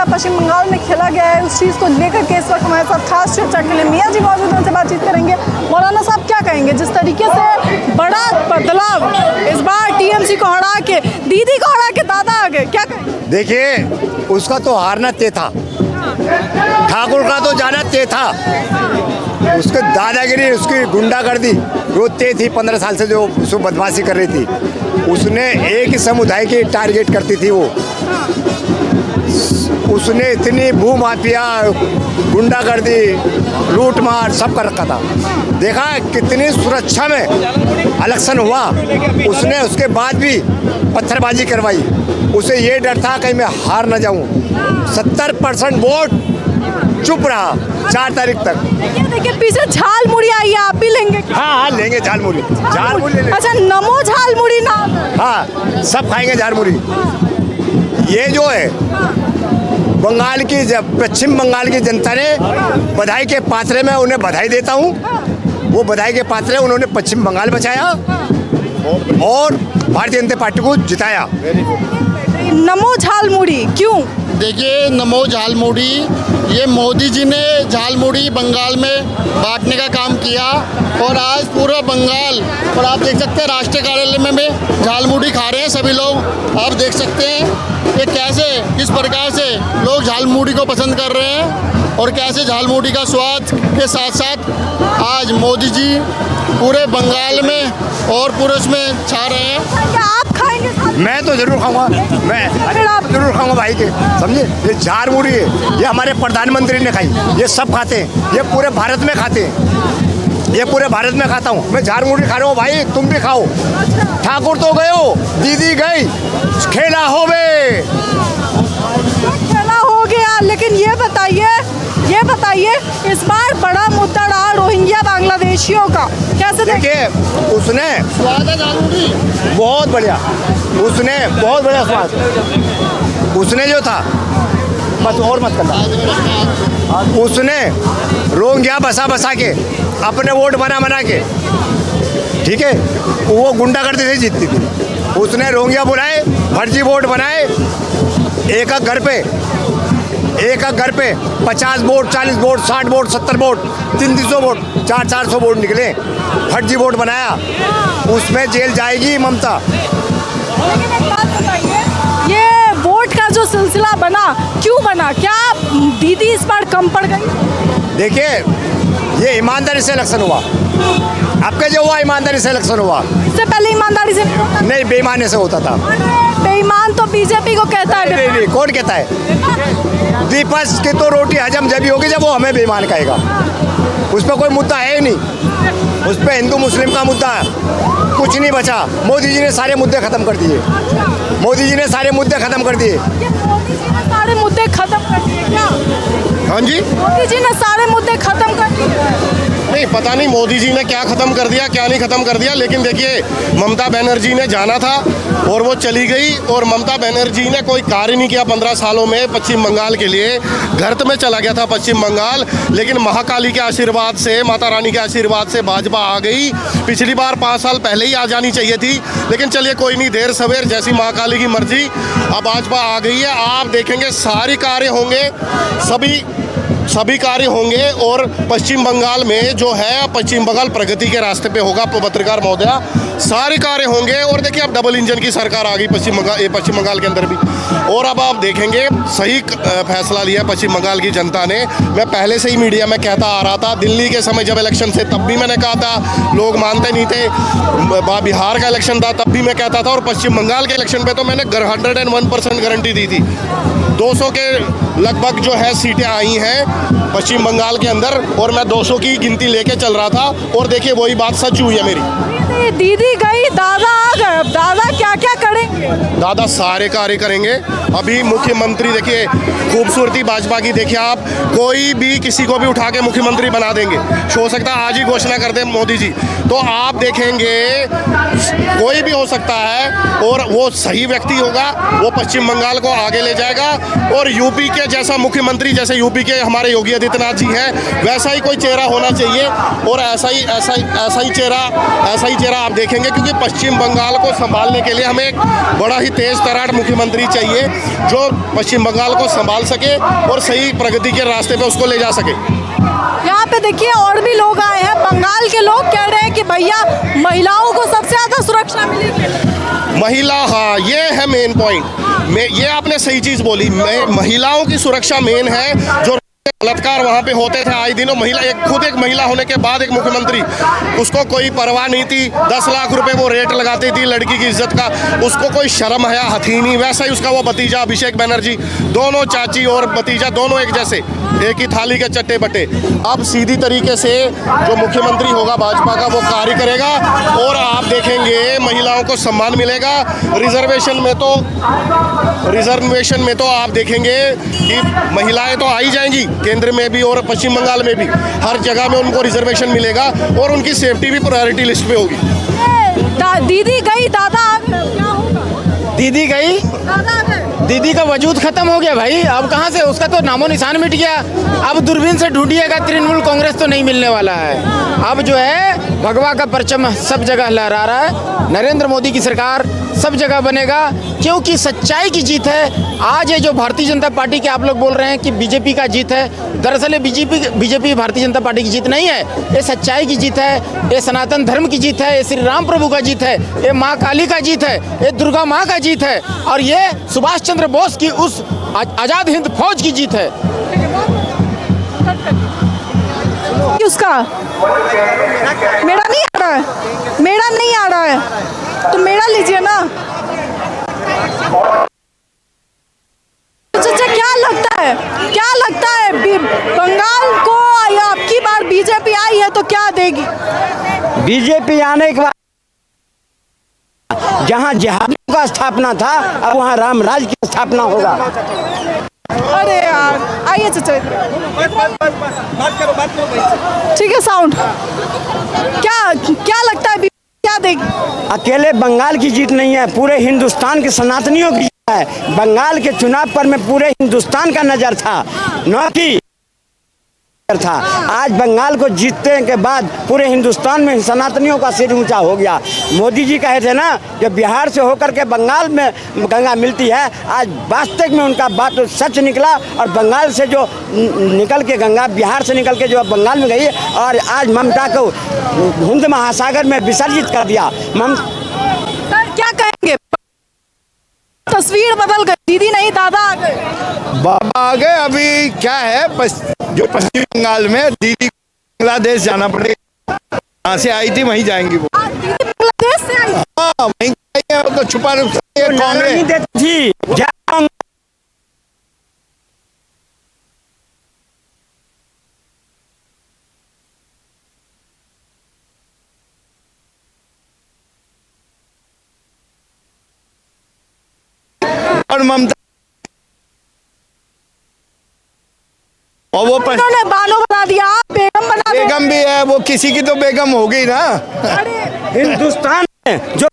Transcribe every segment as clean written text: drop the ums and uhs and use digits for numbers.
पश्चिम बंगाल में खेला गया है, उस चीज़ को लेकर के इस वक्त हमारे साथ खास चर्चा के लिए मियाँ जी मौजूद हैं, उनसे बातचीत करेंगे। मौलाना साहब क्या कहेंगे, जिस तरीके से बड़ा बदलाव इस बार टीएमसी को हरा के, दीदी को हरा के दादा आ गए, क्या कहेंगे? देखिए, उसका तो हारना तय था, ठाकुर का तो जाना तय था। उसके दादागिरी, उसकी गुंडागर्दी रोज तय थी। 15 साल से जो उसको बदमाशी कर रही थी, उसने एक ही समुदाय की टारगेट करती थी। वो उसने इतनी भूमाफिया, गुंडागर्दी, लूटमार सब कर रखा था। देखा कितनी सुरक्षा में इलेक्शन हुआ, उसने उसके बाद भी पत्थरबाजी करवाई। उसे ये डर था कहीं मैं हार ना जाऊं। 70% वोट चुप रहा 4 तारीख तक। देखिए पीछे झाल मुड़ी आई है, आप भी लेंगे? हाँ लेंगे झाल मुड़ी, झाल मुड़ी ले। अच्छा, नमो झाल मुड़ी ना? हाँ, सब खाएंगे झाल मुड़ी। ये जो है बंगाल की, पश्चिम बंगाल की जनता ने बधाई के पात्र में उन्हें बधाई देता हूँ। वो बधाई के पात्र है, उन्होंने पश्चिम बंगाल बचाया और भारतीय जनता पार्टी को जिताया। नमो झालमुड़ी क्यों? देखिए, नमो झालमुड़ी, ये मोदी जी ने झालमुड़ी बंगाल में बांटने का काम किया और आज पूरा बंगाल, और आप देख सकते हैं राष्ट्रीय कार्यालय में झालमुड़ी खा रहे हैं सभी लोग। आप देख सकते हैं कि कैसे, किस प्रकार से लोग झालमुड़ी को पसंद कर रहे हैं और कैसे झालमुड़ी का स्वाद के साथ साथ आज मोदी जी पूरे बंगाल में और पूरे उसमें छा रहे हैं। क्या आप खाएंगे? मैं तो जरूर खाऊंगा, मैं जरूर खाऊंगा भाई के, समझे। ये झाल मुड़ी है, ये हमारे प्रधानमंत्री ने खाई, ये सब खाते हैं, ये पूरे भारत में खाते हैं, ये पूरे भारत में खाता हूँ मैं। झाल मुड़ी खा रहा हूँ भाई, तुम भी खाओ। ठाकुर तो गए हो, दीदी गई, खेला हो बे, खेला हो गया। लेकिन ये बताइए इस बार बड़ा मुद्दा रहा रोहिंग्या बांग्लादेशियों का, कैसे देखिए उसने स्वाद है झालमुड़ी बहुत बढ़िया, उसने बहुत बढ़िया स्वाद, उसने जो था, बस और मत करना, उसने रोहिंग्या बसा के अपने वोट बना के, ठीक है, वो गुंडागर्दी से जीतती थी। उसने रोहिंग्या बुलाए, फर्जी वोट बनाए, एक एक घर पे 50 vote, 40 vote, 60 vote, 70 vote, 300 vote, 400 vote निकले, फर्जी वोट बनाया। उसमें जेल जाएगी ममता। लेकिन एक बात बताइए, ये वोट का जो सिलसिला बना, क्यों बना? क्या दीदी इस बार कम पड़ गई? देखिए, ये ईमानदारी से इलेक्शन हुआ, आपका जो हुआ ईमानदारी से इलेक्शन हुआ। इससे पहले ईमानदारी से नहीं, बेईमानी से होता था। बेईमान तो बीजेपी को कहता है। नहीं, कौन कहता है? दीपक की तो रोटी हजम जब होगी जब वो हमें बेईमान कहेगा। उस पर कोई मुद्दा है ही नहीं, उस पर हिंदू मुस्लिम का मुद्दा है, कुछ नहीं बचा। मोदी जी ने सारे मुद्दे खत्म कर दिए, मोदी जी ने सारे मुद्दे खत्म कर दिए। मोदी जी ने सारे मुद्दे खत्म कर दिए क्या? हाँ जी, मोदी जी ने सारे मुद्दे खत्म कर दिए। नहीं पता नहीं मोदी जी ने क्या ख़त्म कर दिया, क्या नहीं ख़त्म कर दिया, लेकिन देखिए ममता बनर्जी ने जाना था और वो चली गई। और ममता बनर्जी ने कोई कार्य नहीं किया 15 सालों में पश्चिम बंगाल के लिए। घर में चला गया था पश्चिम बंगाल, लेकिन महाकाली के आशीर्वाद से, माता रानी के आशीर्वाद से भाजपा आ गई। पिछली बार 5 साल पहले ही आ जानी चाहिए थी, लेकिन चलिए कोई नहीं, देर सवेर जैसी महाकाली की मर्जी। अब भाजपा आ गई है, आप देखेंगे सारे कार्य होंगे, सभी कार्य होंगे और पश्चिम बंगाल में जो है, पश्चिम बंगाल प्रगति के रास्ते पे होगा। पत्रकार महोदया, सारे कार्य होंगे। और देखिए अब डबल इंजन की सरकार आ गई पश्चिम बंगाल के अंदर भी। और अब आप देखेंगे सही फैसला लिया पश्चिम बंगाल की जनता ने। मैं पहले से ही मीडिया में कहता आ रहा था, दिल्ली के समय जब इलेक्शन थे तब भी मैंने कहा था, लोग मानते नहीं थे। बिहार का इलेक्शन था तब भी मैं कहता था, और पश्चिम बंगाल के इलेक्शन पे तो मैंने 101% गारंटी दी थी। 200 के लगभग जो है सीटें आई हैं पश्चिम बंगाल के अंदर, और मैं 200 की गिनती लेके चल रहा था। और देखिए वही बात सच हुई है मेरी। दीदी गई, दादा आ गए। अब दादा क्या क्या करेंगे? दादा सारे कार्य करेंगे। अभी मुख्यमंत्री देखिए, खूबसूरती भाजपा की देखिए आप, कोई भी किसी को भी उठा के मुख्यमंत्री बना देंगे। हो सकता है आज ही घोषणा कर दे मोदी जी, तो आप देखेंगे कोई भी हो सकता है और वो सही व्यक्ति होगा, वो पश्चिम बंगाल को आगे ले जाएगा। और यूपी के जैसा मुख्यमंत्री, जैसे यूपी के हमारे योगी आदित्यनाथ जी हैं, वैसा ही कोई चेहरा होना चाहिए। और ऐसा ही चेहरा तरह आप देखेंगे, क्योंकि पश्चिम बंगाल को संभालने के लिए हमें एक बड़ा ही तेज तर्रार मुख्यमंत्री चाहिए जो पश्चिम बंगाल को संभाल सके और सही प्रगति के रास्ते पे उसको ले जा सके। यहाँ पे देखिए और भी लोग आए हैं, बंगाल के लोग कह रहे हैं कि भैया महिलाओं को सबसे ज़्यादा सुरक्षा मिलेगी। महिला, हाँ ये है मेन पॉइंट। ये आपने सही चीज़ बोली, महिलाओं की सुरक्षा मेन है। जो बलात्कार वहाँ पे होते थे आए दिनों, महिला खुद एक महिला होने के बाद एक मुख्यमंत्री, उसको कोई परवाह नहीं थी। 10 लाख रुपए वो रेट लगाती थी लड़की की इज्जत का, उसको कोई शर्म हया हथी नहीं। वैसा ही उसका वो भतीजा अभिषेक बनर्जी, दोनों चाची और भतीजा दोनों एक जैसे, एक ही थाली के चट्टे बट्टे। अब सीधी तरीके से जो मुख्यमंत्री होगा भाजपा का वो कार्य करेगा और आप देखेंगे महिलाओं को सम्मान मिलेगा। रिजर्वेशन में तो आप देखेंगे कि महिलाएं तो आ ही जाएंगी, केंद्र में भी और पश्चिम बंगाल में भी हर जगह में उनको रिजर्वेशन मिलेगा और उनकी सेफ्टी भी प्रायोरिटी लिस्ट पे होगी। दीदी गई दादा आ गए, क्या होगा? दीदी गई, दादा आ गए। दीदी का वजूद खत्म हो गया भाई। अब कहाँ से, उसका तो नामो निशान मिट गया। अब दूरबीन से ढूंढिएगा तृणमूल कांग्रेस तो नहीं मिलने वाला है। अब जो है भगवा का परचम सब जगह लहरा रहा है। नरेंद्र मोदी की सरकार सब जगह बनेगा, क्योंकि सच्चाई की जीत है। आज ये जो भारतीय जनता पार्टी के आप लोग बोल रहे हैं कि बीजेपी का जीत है, दरअसल ये बीजेपी भारतीय जनता पार्टी की जीत नहीं है। ये सच्चाई की जीत है, ये सनातन धर्म की जीत है, ये श्री राम प्रभु का जीत है, ये माँ काली का जीत है, ये दुर्गा माँ का जीत है और ये सुभाष चंद्र बोस की उस आज़ाद हिंद फौज की जीत है। उसका मेरा नहीं आ रहा है, मेरा नहीं आ रहा है तो मेरा लीजिए ना। अच्छा क्या लगता है बंगाल को आपकी बार बीजेपी आई है तो क्या देगी? बीजेपी आने के बाद जहां जिहादियों का स्थापना था अब वहां रामराज की स्थापना होगा। अरे यार आइए चाचा, ठीक है साउंड। क्या लगता है क्या देगी? अकेले बंगाल की जीत नहीं है, पूरे हिंदुस्तान के सनातनियों की जीत है। बंगाल के चुनाव पर में पूरे हिंदुस्तान का नजर था, न कि था। आज बंगाल को जीतने के बाद पूरे हिंदुस्तान में सनातनियों का सिर ऊंचा हो गया। मोदी जी कहे थे ना कि बिहार से होकर के बंगाल में गंगा मिलती है, आज वास्तविक में उनका बात तो सच निकला और बंगाल से जो निकल के गंगा बिहार से निकल के जो बंगाल में गई और आज ममता को हिंद महासागर में विसर्जित कर दिया। सर क्या कहेंगे? तस्वीर बदल गई, दीदी नहीं दादा आ गए, बाबा आ गए। अभी क्या है, जो पश्चिम बंगाल में दीदी बांग्लादेश जाना पड़ेगा, कहाँ से आई थी वहीं जाएंगी वो। दीदी बांग्लादेश से आई? हाँ वहीं तो छुपा कांग्रेस थी। और ममता और वो उन्होंने बानो बना दिया, बेगम बना दिया। बेगम भी है, वो किसी की तो बेगम हो गई ना। हिंदुस्तान में जो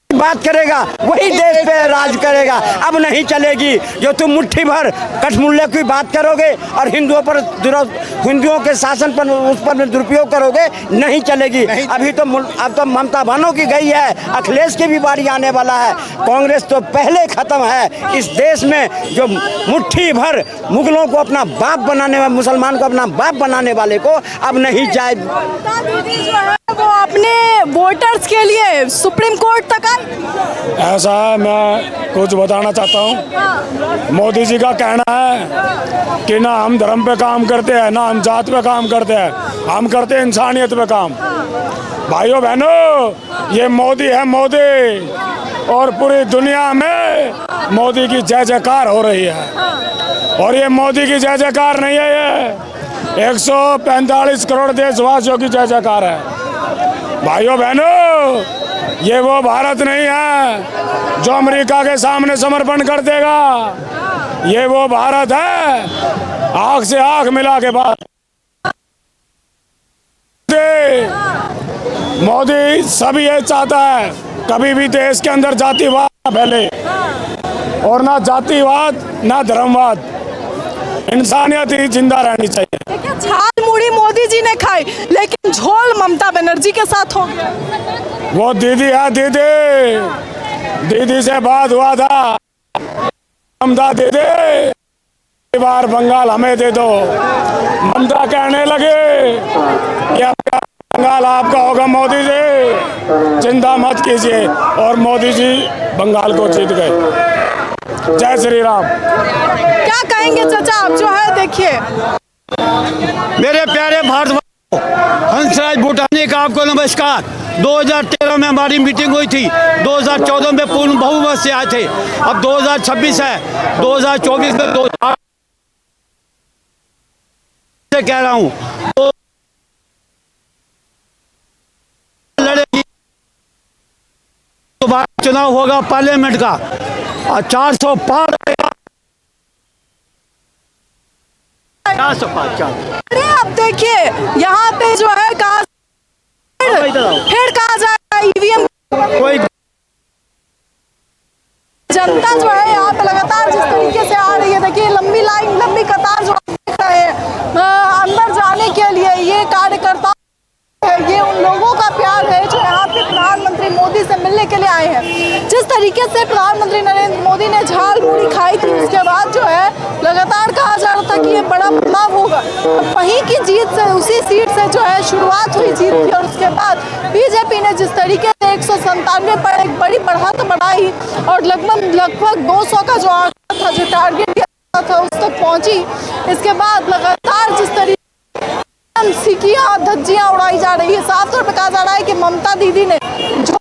बात करेगा वही देश पे राज करेगा। अब नहीं चलेगी जो तुम मुट्ठी भर कठमुल्ले की बात करोगे और हिंदुओं के शासन पर उस पर दुरुपयोग करोगे, नहीं चलेगी। अभी तो अब तो ममता बनो की गई है, अखिलेश की भी बारी आने वाला है। कांग्रेस तो पहले खत्म है। इस देश में जो मुट्ठी भर मुगलों को अपना बाप बनाने वाले, मुसलमान को अपना बाप बनाने वाले को अब नहीं जाए। दीदी जो है वो अपने वोटर्स के लिए सुप्रीम कोर्ट तक आई। ऐसा है, मैं कुछ बताना चाहता हूँ। मोदी जी का कहना है कि ना हम धर्म पे काम करते हैं, ना हम जात पे काम करते हैं, हम करते हैं इंसानियत पे काम। भाइयों बहनों, ये मोदी है मोदी, और पूरी दुनिया में मोदी की जय जयकार हो रही है। और ये मोदी की जय जयकार नहीं है, ये 145 करोड़ देशवासियों की जय जयकार है। भाइयों बहनों, ये वो भारत नहीं है जो अमेरिका के सामने समर्पण कर देगा। ये वो भारत है आंख से आंख मिला के बाद। मोदी सब ये चाहता है कभी भी देश के अंदर जातिवाद ना फैले, और ना जातिवाद ना धर्मवाद। इंसानियत ही जिंदा रहनी चाहिए। देखिए, झाल मुड़ी मोदी जी ने खाई, लेकिन झोल ममता बनर्जी के साथ हो गया। वो दीदी है, दीदी से बात हुआ था, ममता दे दे, इस बार बंगाल हमें दे दो। ममता कहने लगे कि अब बंगाल आपका होगा मोदी जी, चिंता मत कीजिए, और मोदी जी बंगाल को जीत गए। जय श्री राम। क्या कहेंगे चाचा आप, जो है देखिए मेरे प्यारे भारत, हंसराज भूटानी का आपको नमस्कार। 2013 में हमारी मीटिंग हुई थी, 2014 में पूर्ण बहुमत से आए थे, अब 2026 है, 2024 में 2000 से कह रहा हूँ तो लड़ेगी। दोबारा चुनाव होगा पार्लियामेंट का और 400 पार। अरे अब देखिए यहाँ पे जो है कहा फिर कहा जाएगा ईवीएम, कोई जनता जो है यहाँ पे लगातार जिस तरीके से आ रही है, देखिए लंबी लाइन, लंबी कतार जो देख रहे हैं अंदर जाने के लिए, ये कार्यकर्ता है, ये उन लोगों का प्यार है जो यहाँ पे प्रधानमंत्री मोदी से मिलने के लिए आए हैं। जिस तरीके से प्रधानमंत्री नरेंद्र मोदी ने झाल मुड़ी खाई थी, उसके बाद जो है लगातार कहा जा रहा था कि ये बड़ा बदलाव होगा। वहीं की जीत से, उसी सीट से जो है शुरुआत हुई जीत की, और उसके बाद बीजेपी ने जिस तरीके से 197 पर एक बड़ी बढ़त बढ़ाई और लगभग 200 का जो आंकड़ा था, जो टारगेट दिया था, उस तक पहुंची। इसके बाद लगातार जिस तरीके सिकियां धज्जियां उड़ाई जा रही है, साफ तौर पर कहा जा रहा है कि ममता दीदी ने जो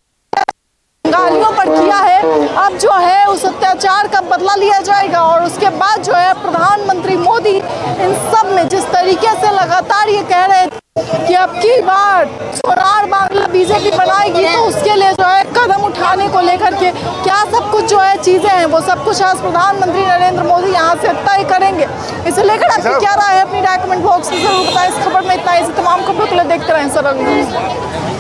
बंगालियों पर किया है, अब जो है उस अत्याचार का बदला लिया जाएगा। और उसके बाद जो है प्रधानमंत्री मोदी इन सब में जिस तरीके से लगातार ये कह रहे थे कि अब की बार सोनार बांग्ला बीजेपी बनाएगी, तो उसके लिए जो है कदम उठाने को लेकर के क्या सब कुछ जो है चीजें हैं, वो सब कुछ आज प्रधानमंत्री नरेंद्र मोदी यहाँ से तय करेंगे। इसे लेकर आपकी क्या राय है, अपनी राय कमेंट बॉक्स में जरूर बताएं। इस खबर में इतना ही, तमाम खबरों के लिए देखते रहें सरल न्यूज़।